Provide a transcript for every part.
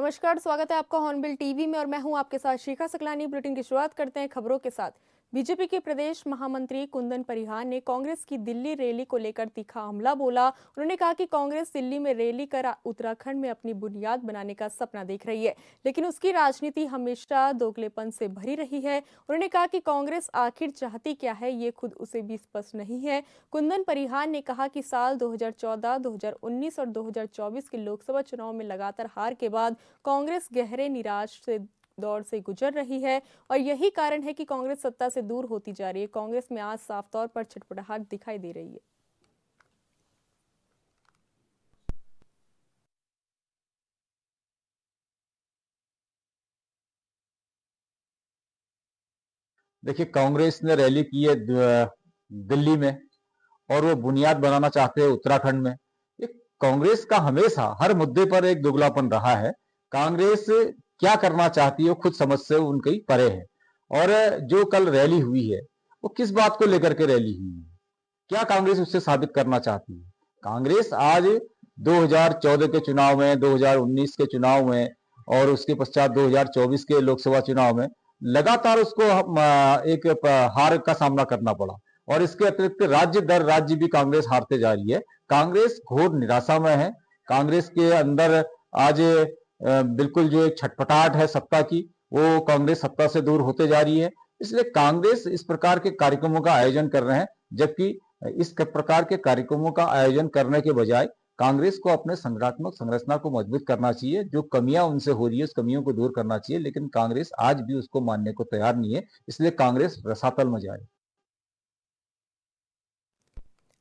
नमस्कार, स्वागत है आपका हॉर्नबिल टीवी में और मैं हूं आपके साथ शिखा सकलानी। बुलेटिन की शुरुआत करते हैं खबरों के साथ। बीजेपी के प्रदेश महामंत्री कुंदन परिहार ने कांग्रेस की दिल्ली रैली को लेकर तीखा हमला बोला। उन्होंने कहा कि कांग्रेस दिल्ली में रैली कर उत्तराखंड में अपनी बुनियाद बनाने का सपना देख रही है, लेकिन उसकी राजनीति हमेशा दोगलेपन से भरी रही है। उन्होंने कहा कि कांग्रेस आखिर चाहती क्या है, ये खुद उसे भी स्पष्ट नहीं है। कुंदन परिहार ने कहा कि साल 2014, 2019 और 2024 के लोकसभा चुनाव में लगातार हार के बाद कांग्रेस गहरे निराश से दौर से गुजर रही है और यही कारण है कि कांग्रेस सत्ता से दूर होती जा रही है। कांग्रेस में आज साफ तौर पर छटपटाहट दिखाई दे रही है। देखिए, कांग्रेस ने रैली की है दिल्ली में और वो बुनियाद बनाना चाहते हैं उत्तराखंड में। ये कांग्रेस का हमेशा हर मुद्दे पर एक दुगलापन रहा है। कांग्रेस क्या करना चाहती है वो खुद समझ से उनकी परे है। और जो कल रैली हुई है वो किस बात को लेकर के रैली हुई है, क्या कांग्रेस उससे साबित करना चाहती है? कांग्रेस आज 2014 के चुनाव में, 2019 के चुनाव में और उसके पश्चात 2024 के लोकसभा चुनाव में लगातार उसको एक हार का सामना करना पड़ा और इसके अतिरिक्त राज्य दर राज्य भी कांग्रेस हारते जा रही है। कांग्रेस घोर निराशा में है। कांग्रेस के अंदर आज बिल्कुल जो एक छटपटाहट है सत्ता की, वो कांग्रेस सत्ता से दूर होते जा रही है। इसलिए कांग्रेस इस प्रकार के कार्यक्रमों का आयोजन कर रहे हैं, जबकि इस प्रकार के कार्यक्रमों का आयोजन करने के बजाय कांग्रेस को अपने संगठनात्मक संरचना को मजबूत करना चाहिए। जो कमियां उनसे हो रही है उस कमियों को दूर करना चाहिए, लेकिन कांग्रेस आज भी उसको मानने को तैयार नहीं है। इसलिए कांग्रेस रसातल में जाए।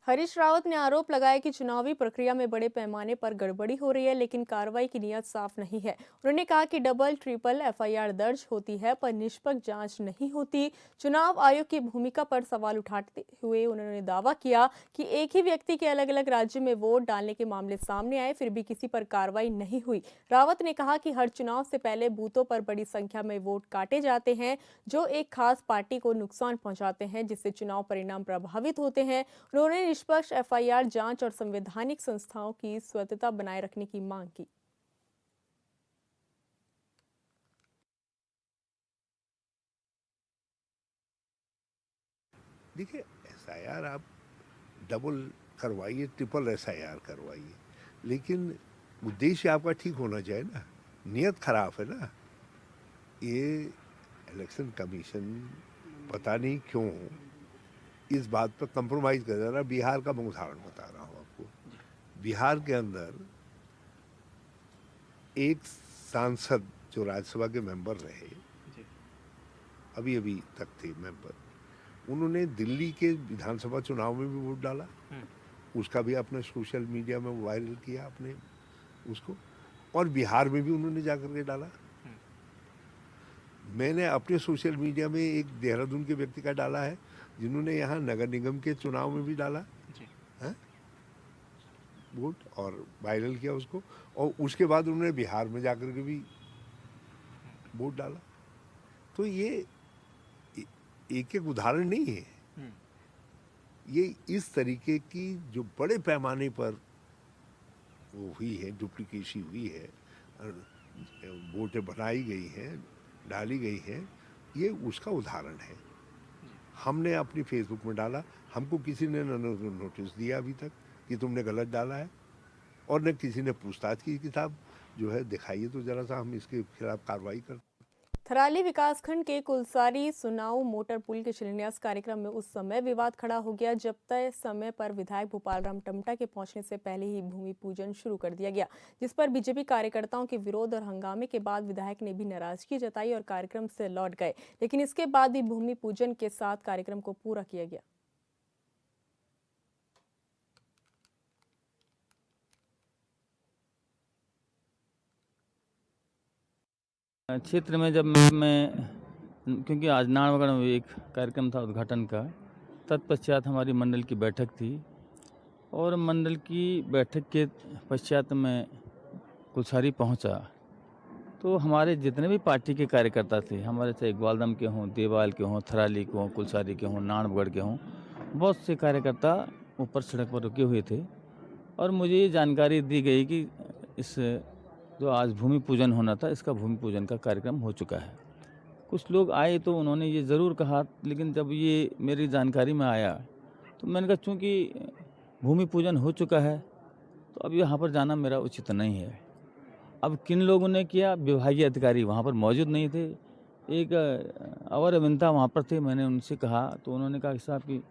हरीश रावत ने आरोप लगाया कि चुनावी प्रक्रिया में बड़े पैमाने पर गड़बड़ी हो रही है, लेकिन कार्रवाई की नीयत साफ नहीं है। उन्होंने कहा कि डबल ट्रिपल एफआईआर दर्ज होती है पर निष्पक्ष जांच नहीं होती। चुनाव आयोग की भूमिका पर सवाल उठाते हुए उन्होंने दावा किया कि एक ही व्यक्ति के अलग अलग राज्य में वोट डालने के मामले सामने आए, फिर भी किसी पर कार्रवाई नहीं हुई। रावत ने कहा कि हर चुनाव से पहले बूथों पर बड़ी संख्या में वोट काटे जाते हैं, जो एक खास पार्टी को नुकसान पहुंचाते हैं, जिससे चुनाव परिणाम प्रभावित होते हैं। उन्होंने निष्पक्ष एफआईआर जांच और संवैधानिक संस्थाओं की स्वतंत्रता बनाए रखने की मांग की। देखिए, एसआईआर आप डबल करवाइए, ट्रिपल एसआईआर करवाइए, लेकिन उद्देश्य आपका ठीक होना चाहिए ना। नियत खराब है ना। ये इलेक्शन कमीशन पता नहीं क्यों इस बात पर कंप्रोमाइज कर रहा है। बिहार का मैं उदाहरण बता रहा हूँ आपको। बिहार के अंदर एक सांसद जो राज्यसभा के मेंबर रहे, अभी अभी तक थे मेंबर, उन्होंने दिल्ली के विधानसभा चुनाव में भी वोट डाला। उसका भी अपने सोशल मीडिया में वायरल किया अपने उसको, और बिहार में भी उन्होंने जाकर के डाला। मैंने अपने सोशल मीडिया में एक देहरादून के व्यक्ति का डाला है, जिन्होंने यहाँ नगर निगम के चुनाव में भी डाला है वोट और वायरल किया उसको, और उसके बाद उन्होंने बिहार में जाकर के भी वोट डाला। तो ये एक एक उदाहरण नहीं है। ये इस तरीके की जो बड़े पैमाने पर वो हुई है, डुप्लीकेसी हुई है, वोटें बनाई गई हैं, डाली गई हैं, ये उसका उदाहरण है। हमने अपनी फेसबुक में डाला, हमको किसी ने नोटिस दिया अभी तक कि तुमने गलत डाला है, और न किसी ने पूछताछ की किताब जो है दिखाइए तो जरा सा हम इसके खिलाफ कार्रवाई करते। थराली विकासखंड के कुलसारी सुनाऊ मोटर पुल के शिलान्यास कार्यक्रम में उस समय विवाद खड़ा हो गया जब तय समय पर विधायक भूपाल राम टमटा के पहुंचने से पहले ही भूमि पूजन शुरू कर दिया गया, जिस पर बीजेपी कार्यकर्ताओं के विरोध और हंगामे के बाद विधायक ने भी नाराजगी जताई और कार्यक्रम से लौट गए, लेकिन इसके बाद भी भूमि पूजन के साथ कार्यक्रम को पूरा किया गया। क्षेत्र में जब मैं क्योंकि आज नारायणगढ़ में एक कार्यक्रम था उद्घाटन का, तत्पश्चात हमारी मंडल की बैठक थी और मंडल की बैठक के पश्चात मैं कुलसारी पहुंचा तो हमारे जितने भी पार्टी के कार्यकर्ता थे, हमारे चाहे ग्वालदम के हों, देवाल के हों, थराली के हों, कुलसारी के हों, नारायणगढ़ के हों, बहुत से कार्यकर्ता ऊपर सड़क पर रुके हुए थे और मुझे ये जानकारी दी गई कि इस जो आज भूमि पूजन होना था, इसका भूमि पूजन का कार्यक्रम हो चुका है। कुछ लोग आए तो उन्होंने ये ज़रूर कहा, लेकिन जब ये मेरी जानकारी में आया तो मैंने कहा चूँकि भूमि पूजन हो चुका है तो अब यहाँ पर जाना मेरा उचित नहीं है। अब किन लोगों ने किया, विभागीय अधिकारी वहाँ पर मौजूद नहीं थे। एक अवर अभियंता वहाँ पर थे, मैंने उनसे कहा तो उन्होंने कहा कि साहब कि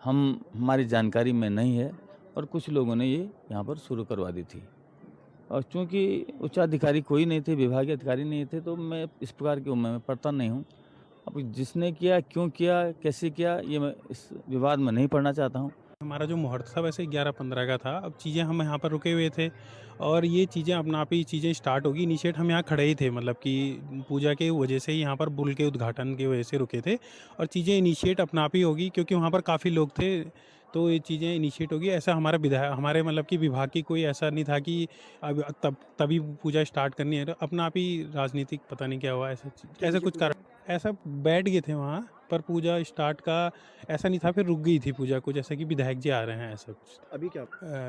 हमारी जानकारी में नहीं है, और कुछ लोगों ने ये यहाँ पर शुरू करवा दी थी। और चूँकि उच्चाधिकारी कोई नहीं थे, विभागीय अधिकारी नहीं थे, तो मैं इस प्रकार की मैं पढ़ता नहीं हूँ। अब जिसने किया, क्यों किया, कैसे किया, ये मैं इस विवाद में नहीं पढ़ना चाहता हूँ। हमारा जो मुहूर्त था वैसे 11-15 का था। अब चीज़ें हम यहाँ पर रुके हुए थे और ये चीज़ें अपना आप ही चीज़ें स्टार्ट होगी। इनिशिएट हम यहाँ खड़े ही थे, मतलब कि पूजा के वजह से यहाँ पर बुल के उद्घाटन की वजह से रुके थे, और चीज़ें इनिशिएट अपना आप ही होगी क्योंकि वहाँ पर काफ़ी लोग थे, तो ये चीज़ें इनिशिएट होगी। ऐसा हमारा विधायक, हमारे मतलब कि विभाग की कोई ऐसा नहीं था कि अब तभी पूजा स्टार्ट करनी है। अपना आप ही राजनीतिक पता नहीं क्या हुआ, ऐसा कुछ कारण, ऐसा बैठ गए थे वहाँ पर पूजा स्टार्ट का ऐसा नहीं था, फिर रुक गई थी पूजा कुछ, जैसे कि विधायक जी आ रहे हैं ऐसा कुछ। अभी क्या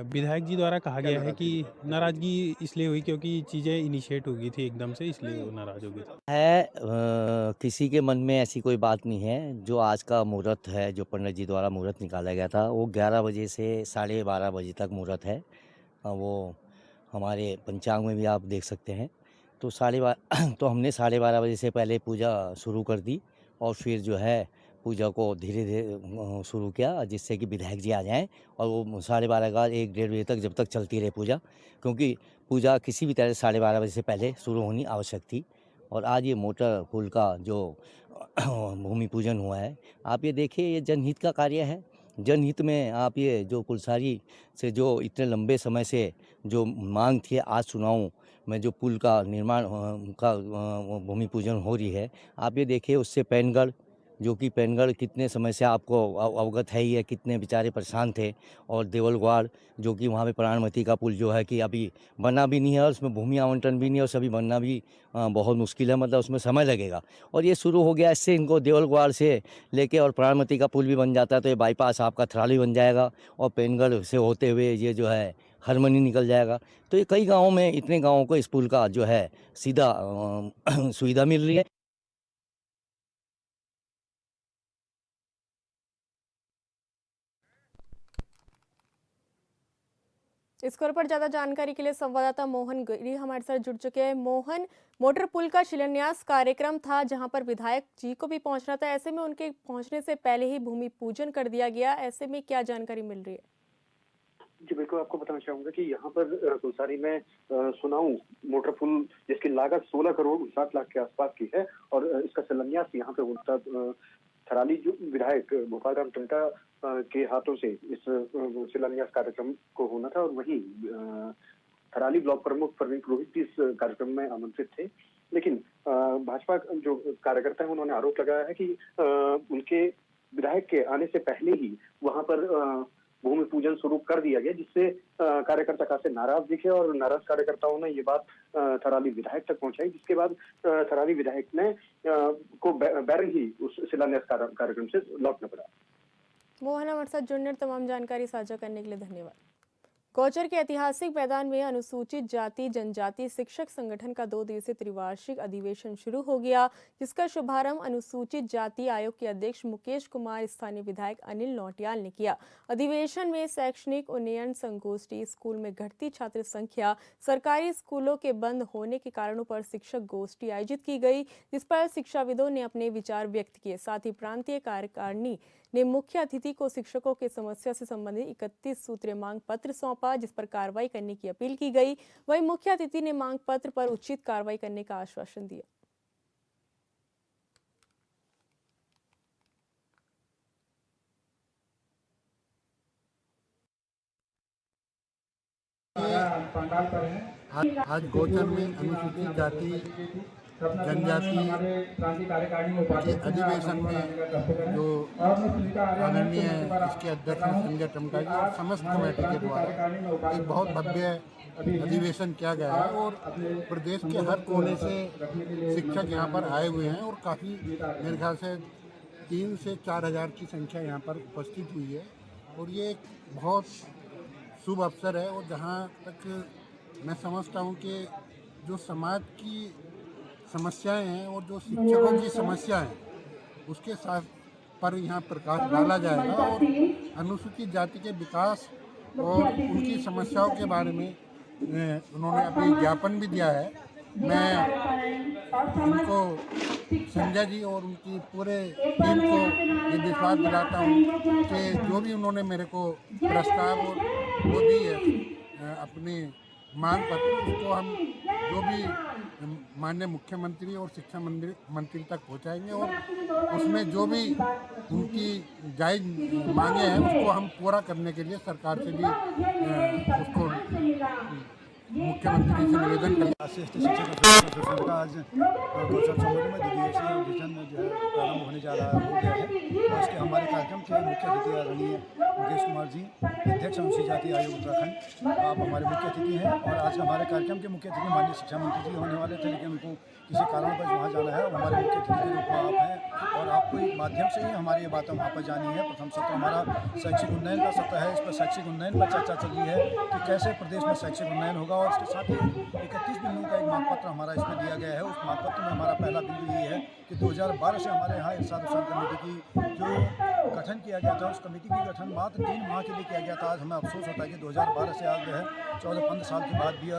विधायक जी द्वारा कहा गया है कि नाराज़गी इसलिए हुई क्योंकि चीज़ें इनिशिएट हो गई थी एकदम से, इसलिए वो नाराज़ हो गई थी। किसी के मन में ऐसी कोई बात नहीं है। जो आज का मुहूर्त है, जो पंडित जी द्वारा मुहूर्त निकाला गया था, वो 11 बजे से 12:30 बजे तक मुहूर्त है। वो हमारे पंचांग में भी आप देख सकते हैं। तो 12:30 तो हमने 12:30 बजे से पहले पूजा शुरू कर दी, और फिर जो है पूजा को धीरे धीरे शुरू किया, जिससे कि विधायक जी आ जाएं, और वो 12:30 का 1-1:30 बजे तक जब तक चलती रहे पूजा, क्योंकि पूजा किसी भी तरह 12:30 बजे से पहले शुरू होनी आवश्यक थी। और आज ये मोटर पुल का जो भूमि पूजन हुआ है, आप ये देखिए, ये जनहित का कार्य है। जनहित में आप ये जो कुलसारी से जो इतने लंबे समय से जो मांग थी, आज सुनाऊं में जो पुल का निर्माण का भूमि पूजन हो रही है, आप ये देखिए, उससे पैनगढ़, जो कि पैनगढ़ कितने समय से आपको अवगत है ही है, कितने बेचारे परेशान थे, और देवलगढ़ जो कि वहाँ पे प्राणमती का पुल जो है कि अभी बना भी नहीं है, और उसमें भूमि आवंटन भी नहीं है, और सभी बनना भी बहुत मुश्किल है, मतलब उसमें समय लगेगा। और ये शुरू हो गया, इससे इनको देवलगढ़ से लेके और प्राणमती का पुल भी बन जाता है तो ये बाईपास आपका थराली बन जाएगा, और पैनगढ़ से होते हुए ये जो है हरमनी निकल जाएगा। तो ये कई गाँवों में, इतने गाँवों को इस पुल का जो है सीधा सुविधा मिल रही है। इस खबर पर ज्यादा जानकारी के लिए संवाददाता मोहन गिरी हमारे साथ जुड़ चुके हैं। मोहन, मोटर पुल का शिलान्यास कार्यक्रम था जहां पर विधायक जी को भी पहुंचना था, ऐसे में उनके पहुंचने से पहले ही भूमि पूजन कर दिया गया, ऐसे में क्या जानकारी मिल रही है? जी बिल्कुल, आपको बताना चाहूंगा कि यहाँ पर कुलसारी में सुनाऊं मोटर पुल जिसकी लागत 16 करोड़ 59 लाख के आसपास की है, और इसका शिलान्यास यहाँ पे होता थराली जो विधायक भोपाल राम टंटा के हाथों से इस शिलान्यास कार्यक्रम को होना था, और वहीं थराली ब्लॉक प्रमुख प्रवीण पुरोहित भी इस कार्यक्रम में आमंत्रित थे। लेकिन भाजपा जो कार्यकर्ता है उन्होंने आरोप लगाया है कि उनके विधायक के आने से पहले ही वहां पर भूमि पूजन शुरू कर दिया गया, जिससे कार्यकर्ता काफी नाराज दिखे, और नाराज कार्यकर्ताओं ने ये बात थराली विधायक तक पहुंचाई, जिसके बाद थराली विधायक ने को बैरन ही उस शिलान्यास कार्यक्रम से लौटना पड़ा। मोहन, हमारे साथ जुड़ने और तमाम जानकारी साझा करने के लिए धन्यवाद। गौचर के ऐतिहासिक मैदान में अनुसूचित जाति जनजाति शिक्षक संगठन का 2 दिवसीय त्रिवार्षिक अधिवेशन शुरू हो गया, जिसका शुभारंभ अनुसूचित जाति आयोग के अध्यक्ष मुकेश कुमार, स्थानीय विधायक अनिल नौटियाल ने किया। अधिवेशन में शैक्षणिक उन्नयन संगोष्ठी, स्कूल में घटती छात्र संख्या, सरकारी स्कूलों के बंद होने के कारणों पर शिक्षक गोष्ठी आयोजित की गई, जिस पर शिक्षाविदों ने अपने विचार व्यक्त किए। साथ ही प्रांतीय कार्यकारिणी ने मुख्य अतिथि को शिक्षकों की समस्या से संबंधित 31 सूत्रीय मांग पत्र सौंपा, जिस पर कार्रवाई करने की अपील की गई। वहीं मुख्य अतिथि ने मांग पत्र पर उचित कार्रवाई करने का आश्वासन दिया। आज गोचर में अनुसूचित जाति जनजाति के अधिवेशन में जो आदरणीय इसके अध्यक्ष संजय टमटा जी और समस्त कमेटी के द्वारा एक बहुत भव्य अधिवेशन किया गया है, और प्रदेश के हर कोने से शिक्षक यहाँ पर आए हुए हैं, और काफ़ी मेरे ख्याल से 3 से 4 हज़ार की संख्या यहाँ पर उपस्थित हुई है। और ये एक बहुत शुभ अवसर है, और जहाँ तक मैं समझता हूँ कि जो समाज की समस्याएं हैं और जो शिक्षकों की समस्या है उसके साथ पर यहाँ प्रकाश डाला जाएगा और अनुसूचित जाति के विकास और उनकी समस्याओं के बारे में उन्होंने अभी ज्ञापन भी दिया है। मैं उनको संजय जी और उनकी पूरे टीम को ये विश्वास दिलाता हूँ कि जो भी उन्होंने मेरे को प्रस्ताव और वो दी है अपनी मांग पत्र, उसको हम जो भी माननीय मुख्यमंत्री और शिक्षा मंत्री तक पहुंचाएंगे और उसमें जो भी उनकी जायज मांगे हैं उसको हम पूरा करने के लिए सरकार से भी उसको मुख्यमंत्री से निवेदन करें। राष्ट्रीय शिक्षक एसोसिएशन का आज गौचर चमोली में द्विदिवसीय ऑडिशन जो है प्रारंभ होने जा रहा हो गया है और इसके हमारे कार्यक्रम के मुख्य अतिथि आदरणीय मुकेश कुमार जी, अध्यक्ष अनुसूचित जाति आयोग उत्तराखंड, आप हमारे मुख्य अतिथि हैं। और आज हमारे कार्यक्रम के मुख्य अतिथि माननीय शिक्षा मंत्री जी होने वाले थे, लेकिन उनको किसी कारण पर वहाँ जाना है और हमारे मुख्य अतिथि के रूप में आप हैं और आपको एक माध्यम से ही हमारी ये बातें वहाँ पर जानी है। प्रथम सत्र हमारा शैक्षिक उन्नयन का सत्र है, इस पर शैक्षिक उन्नयन पर चर्चा चल रही है कि कैसे प्रदेश में शैक्षिक उन्नयन होगा और इसके साथ ही 31 बिंदुओं का एक मापपत्र हमारा इसमें दिया गया है। उस मापपत्र में हमारा पहला बिंदु ये है कि 2012 से हमारे यहाँ इरशाद हुसैन कमेटी की जो गठन किया गया था, उस कमेटी की गठन मात्र 3 माह के लिए किया गया था। आज हमें अफसोस होता है कि 2012 से आज जो है 14-15 साल के बाद भी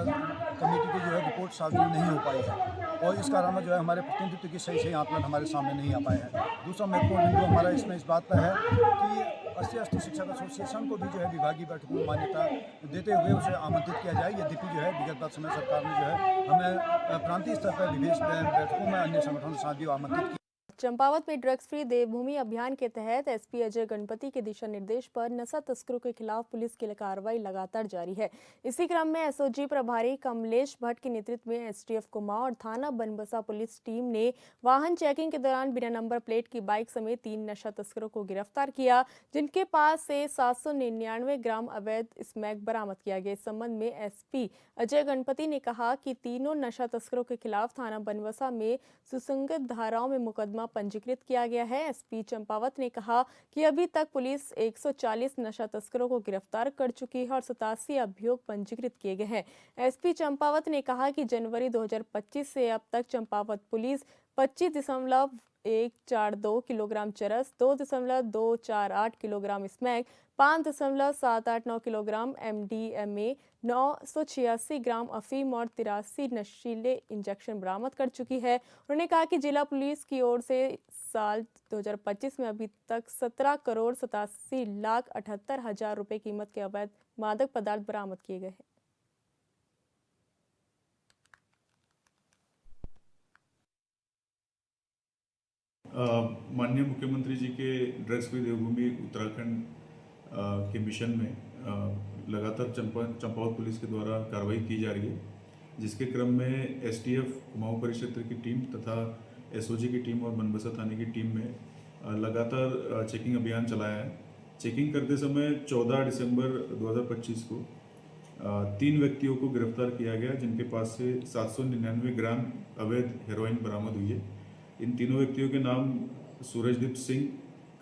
कमेटी की जो है रिपोर्ट सार्वजनिक नहीं हो पाई है और इस कारण में जो है हमारे प्रतिनिधित्व की सही आंकलन हमारे सामने नहीं आ पाए हैं। दूसरा महत्वपूर्ण बिंदु हमारा इसमें इस बात पर है कि अस्सी शिक्षक एसोसिएशन को भी जो है विभागीय बैठकों में मान्यता देते हुए उसे आमंत्रित किया जाए। यद्यपि जो है विगत समय सरकार ने जो है हमें प्रांतीय स्तर पर विशेष बैठकों में अन्य संगठनों के साथ भी आमंत्रित किया। चंपावत में ड्रग्स फ्री देवभूमि अभियान के तहत एसपी अजय गणपति के दिशा निर्देश पर नशा तस्करों के खिलाफ पुलिस की कार्रवाई लगातार जारी है। इसी क्रम में एसओजी प्रभारी कमलेश भट्ट के नेतृत्व में एसटीएफ कुमाऊं और थाना बनबसा पुलिस टीम ने वाहन चेकिंग के दौरान बिना नंबर प्लेट की बाइक समेत 3 नशा तस्करों को गिरफ्तार किया, जिनके पास से 799 ग्राम अवैध स्मैक बरामद किया गया। इस संबंध में एसपी अजय गणपति ने कहा कि तीनों नशा तस्करों के खिलाफ थाना बनबसा में सुसंगत धाराओं में मुकदमा पंजीकृत किया गया है। एसपी चंपावत ने कहा कि अभी तक पुलिस 140 नशा तस्करों को गिरफ्तार कर चुकी है और 87 अभियोग पंजीकृत किए गए हैं। एसपी चंपावत ने कहा कि जनवरी 2025 से अब तक चंपावत पुलिस 25.142 किलोग्राम चरस, 2.248 किलोग्राम स्मैक, 5.789 किलोग्राम एमडीएमए, 986 ग्राम अफीम और 83 नशीले इंजेक्शन बरामद कर चुकी है। उन्होंने कहा कि जिला पुलिस की ओर से साल 2025 में अभी तक 17,87,78,000 रुपए कीमत के अवैध मादक पदार्थ बरामद किए गए हैं। माननीय मुख्यमंत्री जी के ड्रग्स फ्री देवभूमि उत्तराखंड के मिशन में लगातार चंपावत पुलिस के द्वारा कार्रवाई की जा रही है, जिसके क्रम में एसटीएफ कुमाऊं परिक्षेत्र की टीम तथा एसओजी की टीम और बनबसा थाने की टीम में लगातार चेकिंग अभियान चलाया है। चेकिंग करते समय 14 दिसंबर 2025 को 3 व्यक्तियों को गिरफ्तार किया गया, जिनके पास से 799 ग्राम अवैध हेरोइन बरामद हुई है। इन तीनों व्यक्तियों के नाम सूरजदीप सिंह,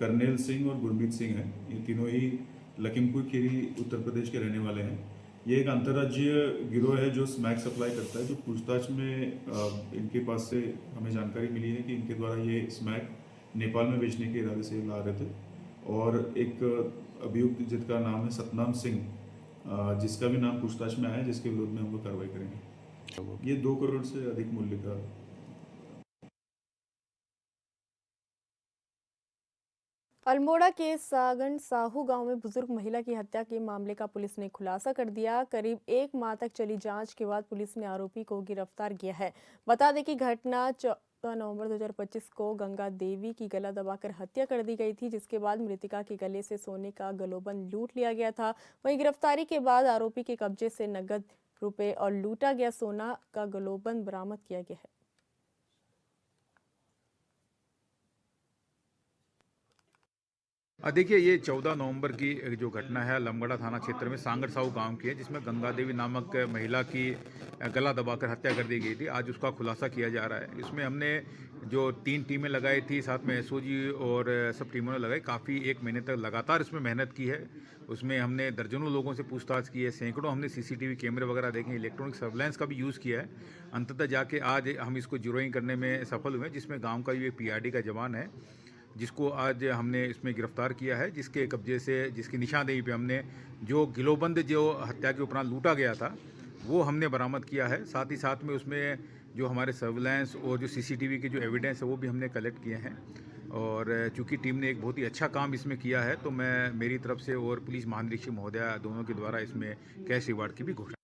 करनेल सिंह और गुरमीत सिंह हैं। ये तीनों ही लखीमपुर खीरी उत्तर प्रदेश के रहने वाले हैं। ये एक अंतर्राज्यीय गिरोह है जो स्मैक सप्लाई करता है। जो पूछताछ में इनके पास से हमें जानकारी मिली है कि इनके द्वारा ये स्मैक नेपाल में बेचने के इरादे से ला रहे थे और एक अभियुक्त जिसका नाम है सतनाम सिंह, जिसका भी नाम पूछताछ में आया है, जिसके विरोध में हम लोग कार्रवाई करेंगे। ये 2 करोड़ से अधिक मूल्य का। अल्मोड़ा के सागन साहू गांव में बुजुर्ग महिला की हत्या के मामले का पुलिस ने खुलासा कर दिया। करीब 1 माह तक चली जांच के बाद पुलिस ने आरोपी को गिरफ्तार किया है। बता दें कि घटना 14 नवंबर 2025 को गंगा देवी की गला दबाकर हत्या कर दी गई थी, जिसके बाद मृतका के गले से सोने का गलोबंद लूट लिया गया था। वहीं गिरफ्तारी के बाद आरोपी के कब्जे से नगद रुपए और लूटा गया सोना का गलोबंद बरामद किया गया है। देखिए ये 14 नवंबर की जो घटना है लमगड़ा थाना क्षेत्र में सांगड़ साहू गांव की है, जिसमें गंगा देवी नामक महिला की गला दबाकर हत्या कर दी गई थी। आज उसका खुलासा किया जा रहा है। इसमें हमने जो 3 टीमें लगाई थी, साथ में एसओजी और सब टीमों ने लगाई, काफ़ी 1 महीने तक लगातार इसमें मेहनत की है। उसमें हमने दर्जनों लोगों से पूछताछ की है, सैकड़ों हमने सीसीटीवी कैमरे वगैरह देखे, इलेक्ट्रॉनिक सर्वेलेंस का भी यूज़ किया है। अंततः जाके आज हम इसको जीरोइंग करने में सफल हुए, जिसमें गाँव का ये पीआरडी का जवान है, जिसको आज हमने इसमें गिरफ्तार किया है, जिसके कब्जे से, जिसकी निशानदेही पे हमने जो गिलोबंद जो हत्या के उपरांत लूटा गया था वो हमने बरामद किया है। साथ ही साथ में उसमें जो हमारे सर्विलांस और जो सीसीटीवी के जो एविडेंस है वो भी हमने कलेक्ट किए हैं। और चूंकि टीम ने एक बहुत ही अच्छा काम इसमें किया है, तो मैं मेरी तरफ से और पुलिस महानिरीक्षक महोदया दोनों के द्वारा इसमें कैश रिवार्ड की भी घोषणा।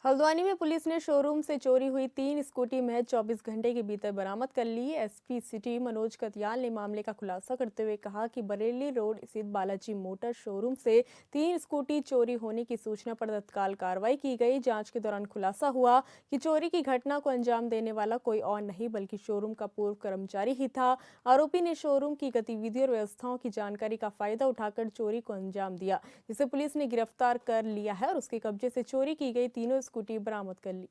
हल्द्वानी में पुलिस ने शोरूम से चोरी हुई 3 स्कूटी महज 24 घंटे के भीतर बरामद कर ली। एसपी सिटी मनोज कतियाल ने मामले का खुलासा करते हुए कहा कि बरेली रोड स्थित बालाजी मोटर शोरूम से 3 स्कूटी चोरी होने की सूचना पर तत्काल कार्रवाई की गई। जांच के दौरान खुलासा हुआ कि चोरी की घटना को अंजाम देने वाला कोई और नहीं बल्कि शोरूम का पूर्व कर्मचारी ही था। आरोपी ने शोरूम की गतिविधियों और व्यवस्थाओं की जानकारी का फायदा उठाकर चोरी को अंजाम दिया, जिसे पुलिस ने गिरफ्तार कर लिया है और उसके कब्जे से चोरी की गई तीनों स्कूटी बरामद कर ली।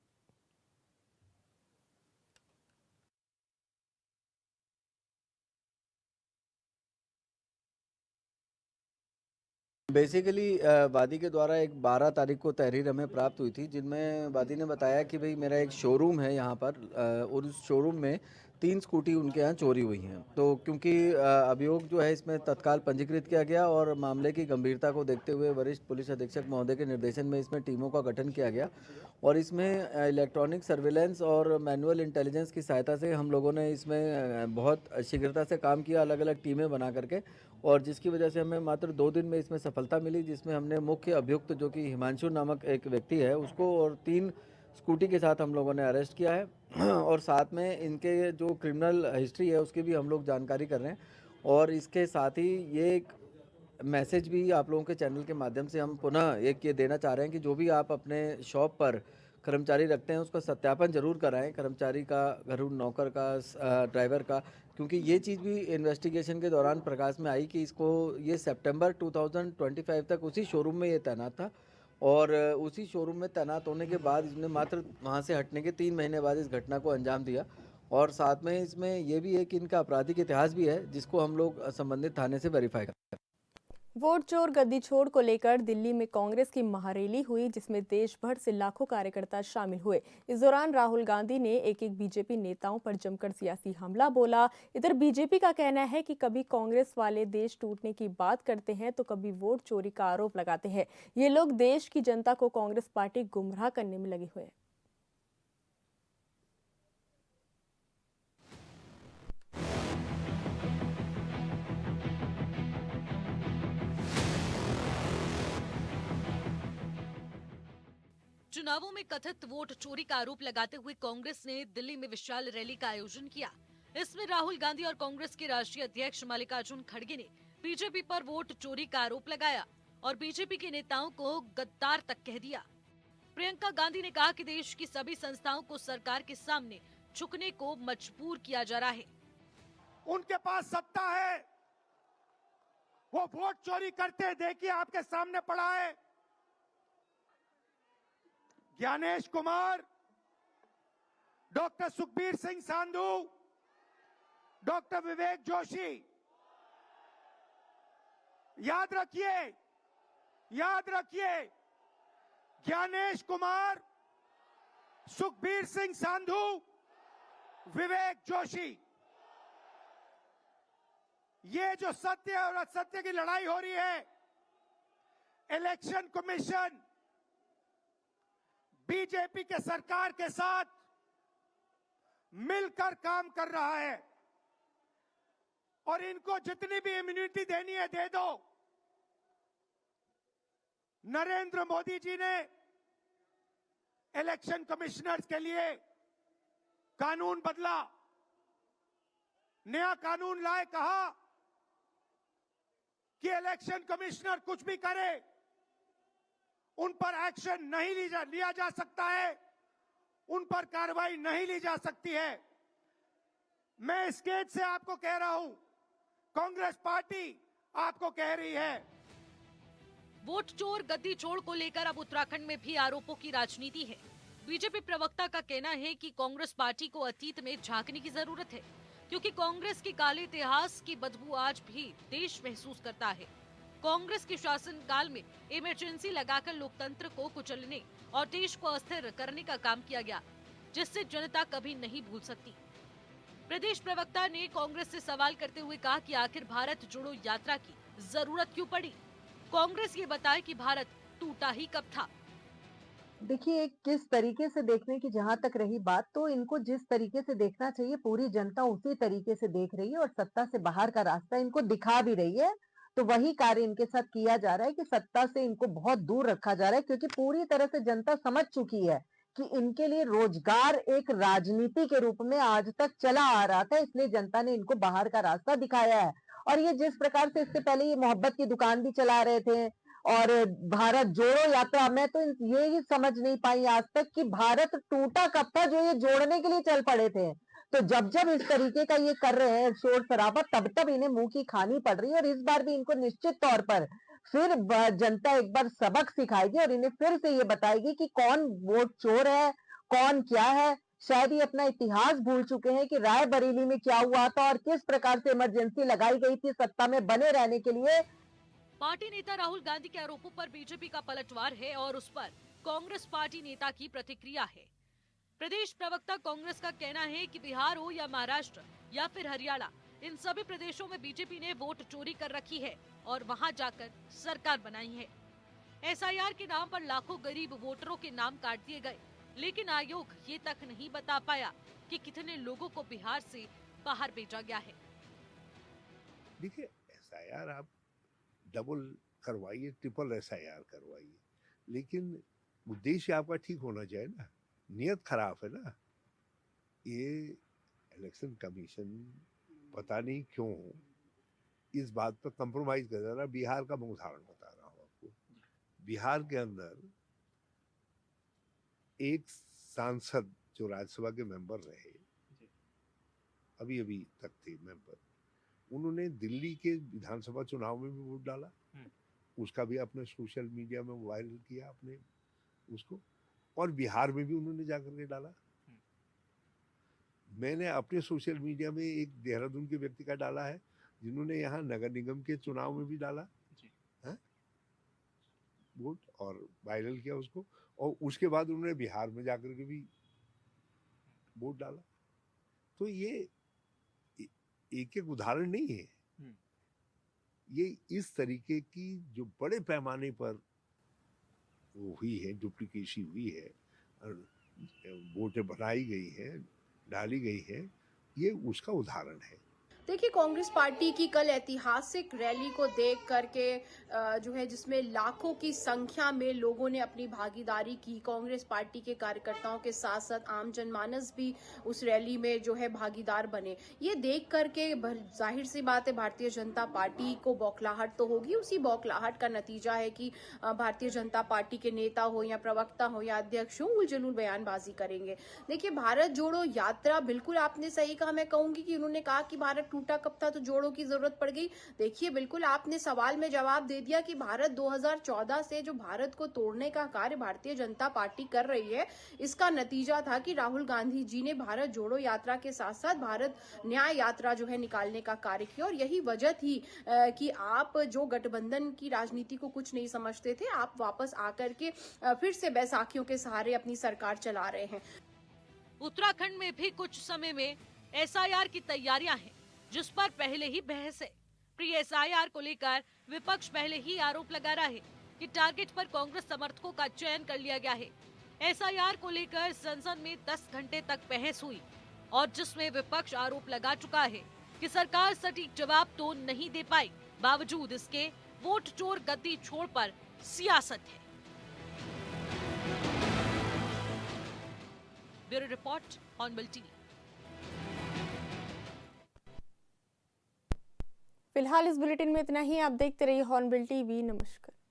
बेसिकली वादी के द्वारा एक 12 तारीख को तहरीर हमें प्राप्त हुई थी, जिनमें वादी ने बताया कि भाई मेरा एक शोरूम है यहाँ पर और उस शोरूम में 3 स्कूटी उनके यहाँ चोरी हुई हैं। तो क्योंकि अभियोग जो है इसमें तत्काल पंजीकृत किया गया और मामले की गंभीरता को देखते हुए वरिष्ठ पुलिस अधीक्षक महोदय के निर्देशन में इसमें टीमों का गठन किया गया और इसमें इलेक्ट्रॉनिक सर्विलेंस और मैनुअल इंटेलिजेंस की सहायता से हम लोगों ने इसमें बहुत शीघ्रता से काम किया, अलग अलग टीमें बना करके, और जिसकी वजह से हमें मात्र 2 दिन में इसमें सफलता मिली, जिसमें हमने मुख्य अभियुक्त जो कि हिमांशु नामक एक व्यक्ति है उसको और 3 स्कूटी के साथ हम लोगों ने अरेस्ट किया है और साथ में इनके जो क्रिमिनल हिस्ट्री है उसकी भी हम लोग जानकारी कर रहे हैं। और इसके साथ ही ये एक मैसेज भी आप लोगों के चैनल के माध्यम से हम पुनः एक ये देना चाह रहे हैं कि जो भी आप अपने शॉप पर कर्मचारी रखते हैं उसका सत्यापन जरूर कराएं, कर्मचारी का, घरेलू नौकर का, ड्राइवर का, क्योंकि ये चीज़ भी इन्वेस्टिगेशन के दौरान प्रकाश में आई कि इसको ये सितंबर 2025 तक उसी शोरूम में ये तैनात था और उसी शोरूम में तैनात होने के बाद इसने मात्र वहाँ से हटने के 3 महीने बाद इस घटना को अंजाम दिया। और साथ में इसमें ये भी है कि इनका आपराधिक इतिहास भी है, जिसको हम लोग संबंधित थाने से वेरीफाई करते हैं। वोट चोर गद्दी छोड़ को लेकर दिल्ली में कांग्रेस की महारैली हुई, जिसमें देश भर से लाखों कार्यकर्ता शामिल हुए। इस दौरान राहुल गांधी ने एक बीजेपी नेताओं पर जमकर सियासी हमला बोला। इधर बीजेपी का कहना है कि कभी कांग्रेस वाले देश टूटने की बात करते हैं तो कभी वोट चोरी का आरोप लगाते हैं। ये लोग देश की जनता को कांग्रेस पार्टी गुमराह करने में लगे हुए हैं। चुनावों में कथित वोट चोरी का आरोप लगाते हुए कांग्रेस ने दिल्ली में विशाल रैली का आयोजन किया। इसमें राहुल गांधी और कांग्रेस के राष्ट्रीय अध्यक्ष मल्लिकार्जुन खड़गे ने बीजेपी पर वोट चोरी का आरोप लगाया और बीजेपी के नेताओं को गद्दार तक कह दिया। प्रियंका गांधी ने कहा कि देश की सभी संस्थाओं को सरकार के सामने झुकने को मजबूर किया जा रहा है। उनके पास सत्ता है, वो वोट चोरी करते देखिए आपके सामने पड़ा है। ज्ञानेश कुमार, डॉक्टर सुखबीर सिंह सांधू, डॉक्टर विवेक जोशी, याद रखिए ज्ञानेश कुमार, सुखबीर सिंह सांधू, विवेक जोशी, ये जो सत्य और असत्य की लड़ाई हो रही है, इलेक्शन कमीशन बीजेपी के सरकार के साथ मिलकर काम कर रहा है और इनको जितनी भी इम्यूनिटी देनी है दे दो। नरेंद्र मोदी जी ने इलेक्शन कमिश्नर्स के लिए कानून बदला, नया कानून लाए, कहा कि इलेक्शन कमिश्नर कुछ भी करे उन पर एक्शन नहीं लिया जा सकता है, उन पर कार्रवाई नहीं ली जा सकती है। मैं इस स्टेज से आपको कह रहा हूं, कांग्रेस पार्टी आपको कह रही है। वोट चोर गद्दी चोर को लेकर अब उत्तराखंड में भी आरोपों की राजनीति है। बीजेपी प्रवक्ता का कहना है कि कांग्रेस पार्टी को अतीत में झांकने की जरूरत है, क्योंकि कांग्रेस के काले इतिहास की बदबू आज भी देश महसूस करता है। कांग्रेस के शासनकाल में इमरजेंसी लगाकर लोकतंत्र को कुचलने और देश को अस्थिर करने का काम किया गया, जिससे जनता कभी नहीं भूल सकती। प्रदेश प्रवक्ता ने कांग्रेस से सवाल करते हुए कहा कि आखिर भारत जोड़ो यात्रा की जरूरत क्यों पड़ी। कांग्रेस ये बताए कि भारत टूटा ही कब था। देखिए, किस तरीके से देखने की जहां तक रही बात, तो इनको जिस तरीके से देखना चाहिए पूरी जनता उसी तरीके से देख रही है और सत्ता से बाहर का रास्ता इनको दिखा भी रही है। तो वही कार्य इनके साथ किया जा रहा है कि सत्ता से इनको बहुत दूर रखा जा रहा है, क्योंकि पूरी तरह से जनता समझ चुकी है कि इनके लिए रोजगार एक राजनीति के रूप में आज तक चला आ रहा था, इसलिए जनता ने इनको बाहर का रास्ता दिखाया है। और ये जिस प्रकार से इससे पहले ये मोहब्बत की दुकान भी चला रहे थे और भारत जोड़ो यात्रा, मैं तो ये ही समझ नहीं पाई आज तक कि भारत टूटा कब था जो ये जोड़ने के लिए चल पड़े थे। तो जब जब इस तरीके का ये कर रहे हैं शोर शराबा, तब तब इन्हें मुंह की खानी पड़ रही है। और इस बार भी इनको निश्चित तौर पर फिर जनता एक बार सबक सिखाएगी और इन्हें फिर से ये बताएगी कि कौन वोट चोर है, कौन क्या है। शायद ये अपना इतिहास भूल चुके हैं कि रायबरेली में क्या हुआ था और किस प्रकार से इमरजेंसी लगाई गई थी सत्ता में बने रहने के लिए। पार्टी नेता राहुल गांधी के आरोपों पर बीजेपी का पलटवार है और उस पर कांग्रेस पार्टी नेता की प्रतिक्रिया है। प्रदेश प्रवक्ता कांग्रेस का कहना है कि बिहार हो या महाराष्ट्र या फिर हरियाणा, इन सभी प्रदेशों में बीजेपी ने वोट चोरी कर रखी है और वहां जाकर सरकार बनाई है। एसआईआर के नाम पर लाखों गरीब वोटरों के नाम काट दिए गए, लेकिन आयोग ये तक नहीं बता पाया कि कितने लोगों को बिहार से बाहर भेजा गया है। देखिए, एसआईआर आप डबल करवाइए, ट्रिपल एसआईआर करवाइए, लेकिन उद्देश्य आपका ठीक होना चाहिए ना। नियत खराब है ना। ये इलेक्शन कमीशन पता नहीं क्यों इस बात पर कंप्रोमाइज कर रहा है। बिहार का मैं उदाहरण बता रहा हूँ आपको। बिहार के अंदर एक सांसद जो राज्यसभा के मेंबर रहे, अभी अभी तक थे मेंबर, उन्होंने दिल्ली के विधानसभा चुनाव में भी वोट डाला। उसका भी अपने सोशल मीडिया में वायरल किया अपने उसको, और बिहार में भी उन्होंने जाकर के डाला। मैंने अपने सोशल मीडिया में एक देहरादून के व्यक्ति का डाला है जिन्होंने यहाँ नगर निगम के चुनाव में भी डाला है वोट और वायरल किया उसको, और उसके बाद उन्होंने बिहार में जाकर के भी वोट डाला। तो ये एक एक उदाहरण नहीं है, ये इस तरीके की जो बड़े पैमाने पर वो हुई है, डुप्लीकेसी हुई है, वोटें बनाई गई हैं, डाली गई है, ये उसका उदाहरण है। देखिए, कांग्रेस पार्टी की कल ऐतिहासिक रैली को देख करके जो है जिसमें लाखों की संख्या में लोगों ने अपनी भागीदारी की, कांग्रेस पार्टी के कार्यकर्ताओं के साथ साथ आम जनमानस भी उस रैली में जो है भागीदार बने। ये देख करके जाहिर सी बात है भारतीय जनता पार्टी को बौखलाहट तो होगी। उसी बौखलाहट का नतीजा है कि भारतीय जनता पार्टी के नेता हो या प्रवक्ता हो या अध्यक्ष हो, उल जलूल बयानबाजी करेंगे। देखिए, भारत जोड़ो यात्रा, बिल्कुल आपने सही कहा। मैं कहूंगी कि उन्होंने कहा कि भारत टूटा कब था तो जोड़ों की जरूरत पड़ गई। देखिए, बिल्कुल आपने सवाल में जवाब दे दिया कि भारत 2014 से जो भारत को तोड़ने का कार्य भारतीय जनता पार्टी कर रही है, इसका नतीजा था कि राहुल गांधी जी ने भारत जोड़ो यात्रा के साथ साथ भारत न्याय यात्रा जो है निकालने का कार्य किया। और यही वजह थी कि आप जो गठबंधन की राजनीति को कुछ नहीं समझते थे, आप वापस आकर के फिर से बैसाखियों के सहारे अपनी सरकार चला रहे हैं। उत्तराखंड में भी कुछ समय में एसआईआर की तैयारियां हैं, जिस पर पहले ही बहस है। प्री एसआईआर को लेकर विपक्ष पहले ही आरोप लगा रहा है कि टारगेट पर कांग्रेस समर्थकों का चयन कर लिया गया है। एसआईआर को लेकर संसद में 10 घंटे तक बहस हुई और जिसमें विपक्ष आरोप लगा चुका है कि सरकार सटीक जवाब तो नहीं दे पाई, बावजूद इसके वोट चोर गद्दी छोड़ पर सियासत है। Bureau report, hornbill TV. फिलहाल इस बुलेटिन में इतना ही। आप देखते रहिए हॉर्नबिल टीवी। नमस्कार।